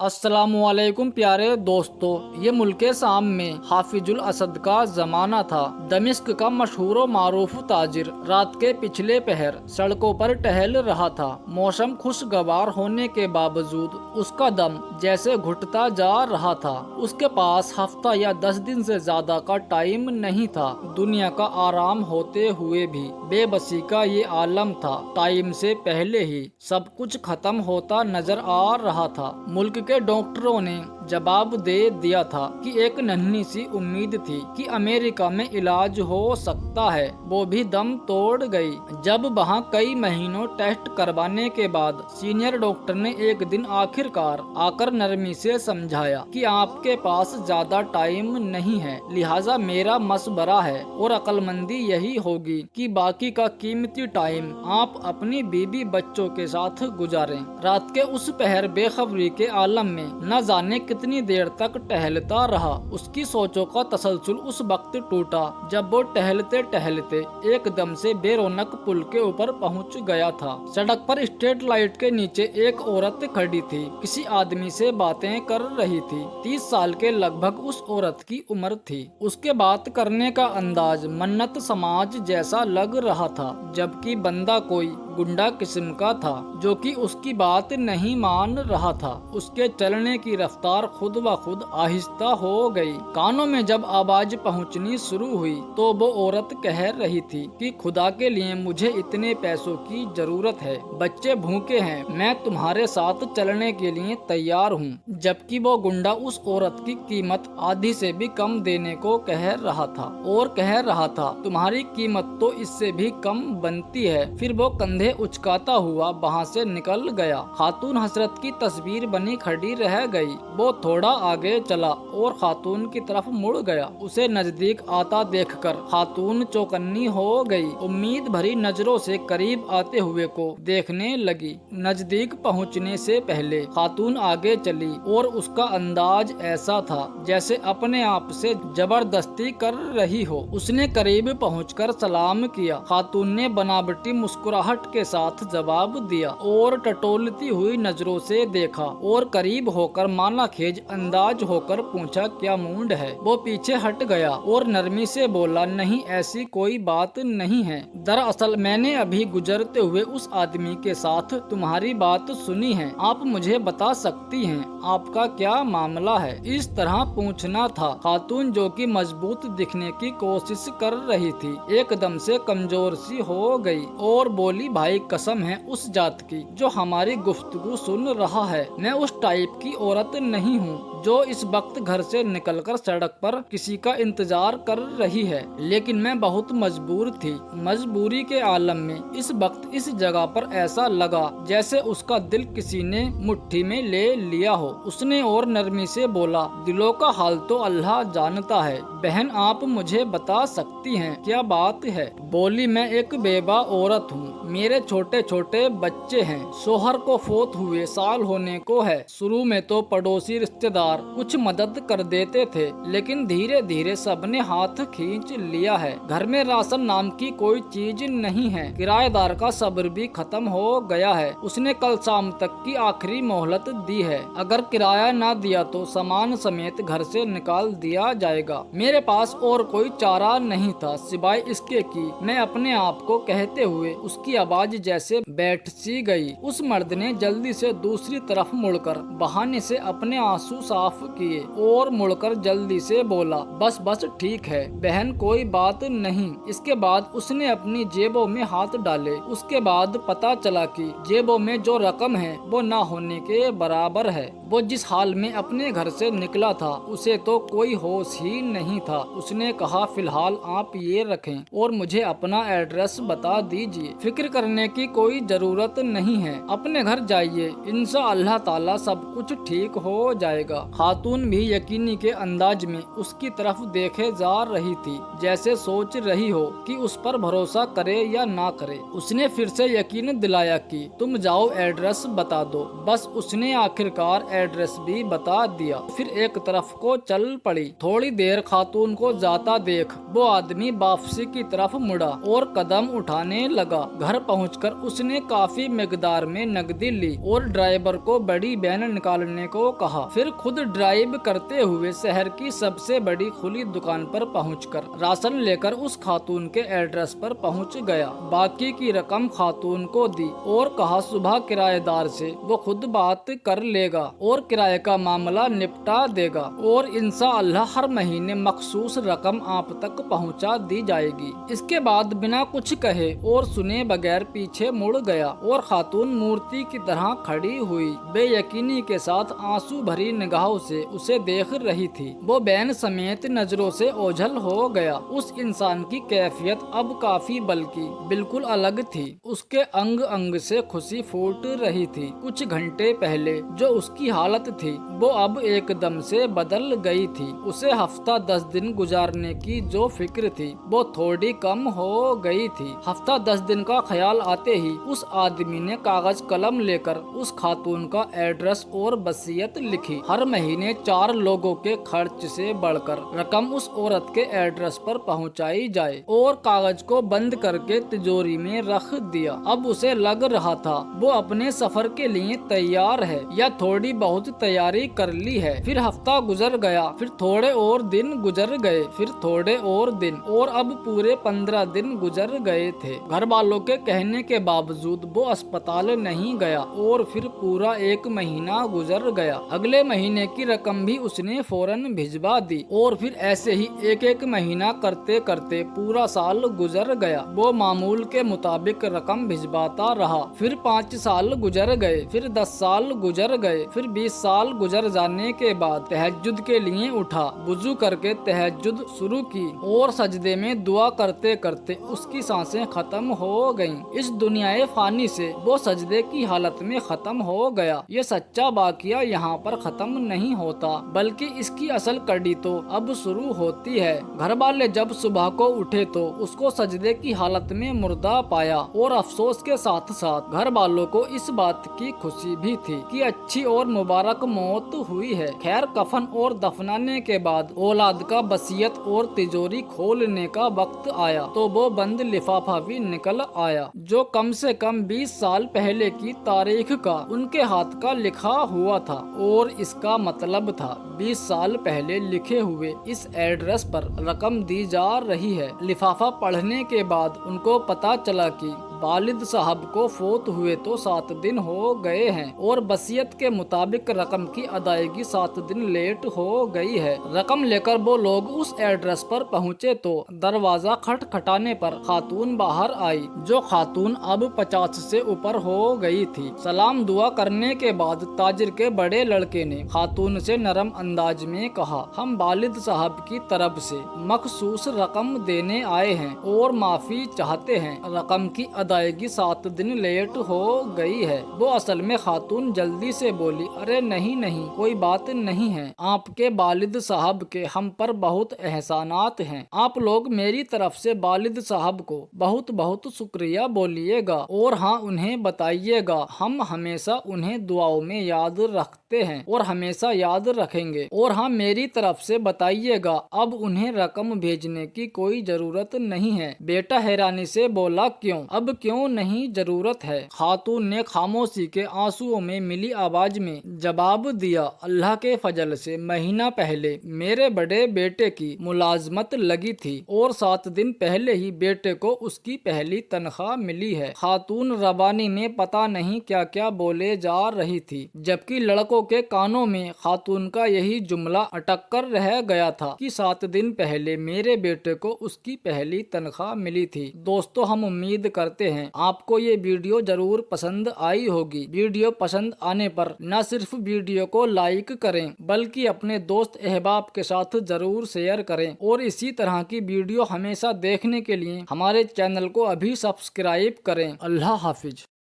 अस्सलाम वालेकुम प्यारे दोस्तों, ये मुल्क शाम में हाफिजुल असद का जमाना था। दमिश्क का मशहूर व मारूफ ताजिर रात के पिछले पहर सड़कों पर टहल रहा था। मौसम खुशगवार होने के बावजूद उसका दम जैसे घुटता जा रहा था। उसके पास हफ्ता या 10 दिन से ज्यादा का टाइम नहीं था। दुनिया का आराम होते हुए भी बेबसी का ये आलम था। टाइम से पहले ही सब कुछ खत्म होता नजर आ रहा था। मुल्क के डॉक्टरों ने जवाब दे दिया था कि एक नन्ही सी उम्मीद थी कि अमेरिका में इलाज हो सकता है, वो भी दम तोड़ गई। जब वहाँ कई महीनों टेस्ट करवाने के बाद सीनियर डॉक्टर ने एक दिन आखिरकार आकर नरमी से समझाया कि आपके पास ज्यादा टाइम नहीं है, लिहाजा मेरा मशवरा है और अक्लमंदी यही होगी कि बाकी का कीमती टाइम आप अपनी बीबी बच्चों के साथ गुजारें। रात के उस पहर बेखबरी के आलम में न जाने कितनी देर तक टहलता रहा। उसकी सोचों का तसलसल उस वक्त टूटा जब वो टहलते टहलते एकदम से बेरोनक पुल के ऊपर पहुंच गया था। सड़क पर स्ट्रीट लाइट के नीचे एक औरत खड़ी थी, किसी आदमी से बातें कर रही थी। 30 साल के लगभग उस औरत की उम्र थी। उसके बात करने का अंदाज मन्नत समाज जैसा लग रहा था, जबकि बंदा कोई गुंडा किस्म का था जो कि उसकी बात नहीं मान रहा था। उसके चलने की रफ्तार खुद ब खुद आहिस्ता हो गई। कानों में जब आवाज पहुंचनी शुरू हुई तो वो औरत कह रही थी कि खुदा के लिए मुझे इतने पैसों की जरूरत है, बच्चे भूखे हैं, मैं तुम्हारे साथ चलने के लिए तैयार हूँ। जबकि वो गुंडा उस औरत की कीमत आधी से भी कम देने को कह रहा था और कह रहा था तुम्हारी कीमत तो इससे भी कम बनती है। फिर वो कंधे उचकाता हुआ वहाँ से निकल गया। खातून हसरत की तस्वीर बनी खड़ी रह गई। वो थोड़ा आगे चला और खातून की तरफ मुड़ गया। उसे नजदीक आता देखकर खातून चौकन्नी हो गई। उम्मीद भरी नजरों से करीब आते हुए को देखने लगी। नजदीक पहुँचने से पहले खातून आगे चली और उसका अंदाज ऐसा था जैसे अपने आप से जबरदस्ती कर रही हो। उसने करीब पहुंचकर सलाम किया। खातून ने बनावटी मुस्कुराहट के साथ जवाब दिया और टटोलती हुई नजरों से देखा और करीब होकर माना खेज अंदाज होकर पूछा क्या मूड है। वो पीछे हट गया और नरमी से बोला नहीं ऐसी कोई बात नहीं है, दरअसल मैंने अभी गुजरते हुए उस आदमी के साथ तुम्हारी बात सुनी है, आप मुझे बता सकती हैं आपका क्या मामला है। इस तरह पूछना था। खातून जो कि मजबूत दिखने की कोशिश कर रही थी एकदम से कमजोर सी हो गई और बोली भाई कसम है उस जात की जो हमारी गुफ्तगू सुन रहा है, मैं उस टाइप की औरत नहीं हूँ जो इस वक्त घर से निकलकर सड़क पर किसी का इंतजार कर रही है, लेकिन मैं बहुत मजबूर थी। मजबूरी के आलम में इस वक्त इस जगह पर ऐसा लगा जैसे उसका दिल किसी ने मुट्ठी में ले लिया हो। उसने और नरमी से बोला दिलों का हाल तो अल्लाह जानता है, बहन आप मुझे बता सकती हैं क्या बात है। बोली मैं एक बेवा औरत हूँ, मेरे छोटे छोटे बच्चे हैं, शोहर को फोत हुए साल होने को है। शुरू में तो पड़ोसी रिश्तेदार कुछ मदद कर देते थे, लेकिन धीरे धीरे सबने हाथ खींच लिया है। घर में राशन नाम की कोई चीज नहीं है, किराएदार का सब्र भी खत्म हो गया है। उसने कल शाम तक की आखिरी मोहलत दी है, अगर किराया ना दिया तो सामान समेत घर से निकाल दिया जाएगा। मेरे पास और कोई चारा नहीं था सिवाय इसके कि मैं अपने आप को कहते हुए उसकी आवाज जैसे बैठ सी गई। उस मर्द ने जल्दी से दूसरी तरफ मुड़कर बहाने से अपने आंसू साफ किए और मुड़कर जल्दी से बोला बस बस ठीक है बहन कोई बात नहीं। इसके बाद उसने अपनी जेबों में हाथ डाले। उसके बाद पता चला कि जेबों में जो रकम है वो ना होने के बराबर है। वो जिस हाल में अपने घर से निकला था उसे तो कोई होश ही नहीं था। उसने कहा फिलहाल आप ये रखें और मुझे अपना एड्रेस बता दीजिए, फिक्र करने की कोई जरूरत नहीं है, अपने घर जाइए, इंशाअल्लाह ताला सब कुछ ठीक हो जाएगा। खातून भी यकीनी के अंदाज में उसकी तरफ देखे जा रही थी जैसे सोच रही हो कि उस पर भरोसा करे या ना करे। उसने फिर से यकीन दिलाया कि तुम जाओ एड्रेस बता दो। बस उसने आखिरकार एड्रेस भी बता दिया, फिर एक तरफ को चल पड़ी। थोड़ी देर खातून को जाता देख वो आदमी वापसी की तरफ मुड़ा और कदम उठाने लगा। घर घर पहुंचकर उसने काफी मिकदार में नकदी ली और ड्राइवर को बड़ी वैन निकालने को कहा। फिर खुद ड्राइव करते हुए शहर की सबसे बड़ी खुली दुकान पर पहुंचकर राशन लेकर उस खातून के एड्रेस पर पहुंच गया। बाकी की रकम खातून को दी और कहा सुबह किराएदार से वो खुद बात कर लेगा और किराए का मामला निपटा देगा और इंशाअल्लाह हर महीने मखसूस रकम आप तक पहुंचा दी जाएगी। इसके बाद बिना कुछ कहे और सुने बगैर पीछे मुड़ गया और खातून मूर्ति की तरह खड़ी हुई बेयकीनी के साथ आंसू भरी निगाहों से उसे देख रही थी। वो बैन समेत नजरों से ओझल हो गया। उस इंसान की कैफियत अब काफी बल्कि बिल्कुल अलग थी। उसके अंग अंग से खुशी फूट रही थी। कुछ घंटे पहले जो उसकी हालत थी वो अब एकदम से बदल गई थी। उसे हफ्ता 10 दिन गुजारने की जो फिक्र थी वो थोड़ी कम हो गई थी। हफ्ता 10 दिन का ख्याल आते ही उस आदमी ने कागज कलम लेकर उस खातून का एड्रेस और वसीयत लिखी। हर महीने 4 लोगों के खर्च से बढ़कर रकम उस औरत के एड्रेस पर पहुंचाई जाए और कागज को बंद करके तिजोरी में रख दिया। अब उसे लग रहा था वो अपने सफर के लिए तैयार है या थोड़ी बहुत तैयारी कर ली है। फिर हफ्ता गुजर गया, फिर थोड़े और दिन गुजर गए, फिर थोड़े और दिन और अब पूरे 15 दिन गुजर गए थे। घर वालों के कहने के बावजूद वो अस्पताल नहीं गया और फिर पूरा 1 महीना गुजर गया। अगले महीने की रकम भी उसने फौरन भिजवा दी और फिर ऐसे ही एक महीना करते करते पूरा साल गुजर गया। वो मामूल के मुताबिक रकम भिजवाता रहा। फिर 5 साल गुजर गए, फिर 10 साल गुजर गए, फिर 20 साल गुजर जाने के बाद तहज्जुद के लिए उठा। वुजू करके तहज्जुद शुरू की और सजदे में दुआ करते करते उसकी सांसें खत्म हो गईं। इस दुनियाए फानी से वो सजदे की हालत में खत्म हो गया। ये सच्चा वाकया यहाँ पर खत्म नहीं होता बल्कि इसकी असल कड़ी तो अब शुरू होती है। घर वाले जब सुबह को उठे तो उसको सजदे की हालत में मुर्दा पाया और अफसोस के साथ साथ घर वालों को इस बात की खुशी भी थी कि अच्छी और मुबारक मौत हुई है। खैर कफन और दफनाने के बाद औलाद का वसीयत और तिजोरी खोलने का वक्त आया तो वो बंद लिफाफा भी निकल आया जो कम से कम 20 साल पहले की तारीख का उनके हाथ का लिखा हुआ था और इसका मतलब था 20 साल पहले लिखे हुए इस एड्रेस पर रकम दी जा रही है। लिफाफा पढ़ने के बाद उनको पता चला कि वालिद साहब को फोत हुए तो 7 दिन हो गए हैं और वसीयत के मुताबिक रकम की अदायगी 7 दिन लेट हो गई है। रकम लेकर वो लोग उस एड्रेस पर पहुँचे तो दरवाजा खटखटाने पर खातून बाहर आई जो खातून अब 50 से ऊपर हो गई थी। सलाम दुआ करने के बाद ताजिर के बड़े लड़के ने खातून से नरम अंदाज में कहा, हम वालिद साहब की तरफ से मखसूस रकम देने आए हैं और माफी चाहते हैं। रकम की अदायगी 7 दिन लेट हो गई है। वो असल में खातून जल्दी से बोली, अरे नहीं नहीं कोई बात नहीं है, आपके वालिद साहब के हम पर बहुत एहसानात हैं। आप लोग मेरी तरफ से वालिद साहब को बहुत बहुत शुक्रिया बोलिएगा और हाँ उन्हें बताइएगा हम हमेशा उन्हें दुआओं में याद रखते हैं और हमेशा याद रखेंगे। और हाँ मेरी तरफ से बताइएगा अब उन्हें रकम भेजने की कोई जरूरत नहीं है। बेटा हैरानी से बोला, क्यों, अब क्यों नहीं जरूरत है? खातून ने खामोशी के आंसुओं में मिली आवाज में जवाब दिया, अल्लाह के फजल से महीना पहले मेरे बड़े बेटे की मुलाजमत लगी थी और 7 दिन पहले ही बेटे को उसकी पहली तनख्वाह मिली है। खातून रवानी में पता नहीं क्या क्या बोले जा रही थी जबकि लड़कों के कानों में खातून का यही जुमला अटक कर रह गया था कि 7 दिन पहले मेरे बेटे को उसकी पहली तनख्वाह मिली थी। दोस्तों हम उम्मीद करते हैं आपको ये वीडियो जरूर पसंद आई होगी। वीडियो पसंद आने पर न सिर्फ वीडियो को लाइक करें बल्कि अपने दोस्त अहबाब के साथ जरूर शेयर करें और इसी तरह की वीडियो हमेशा देखने के लिए हमारे चैनल को अभी सब्सक्राइब करें। अल्लाह हाफिज।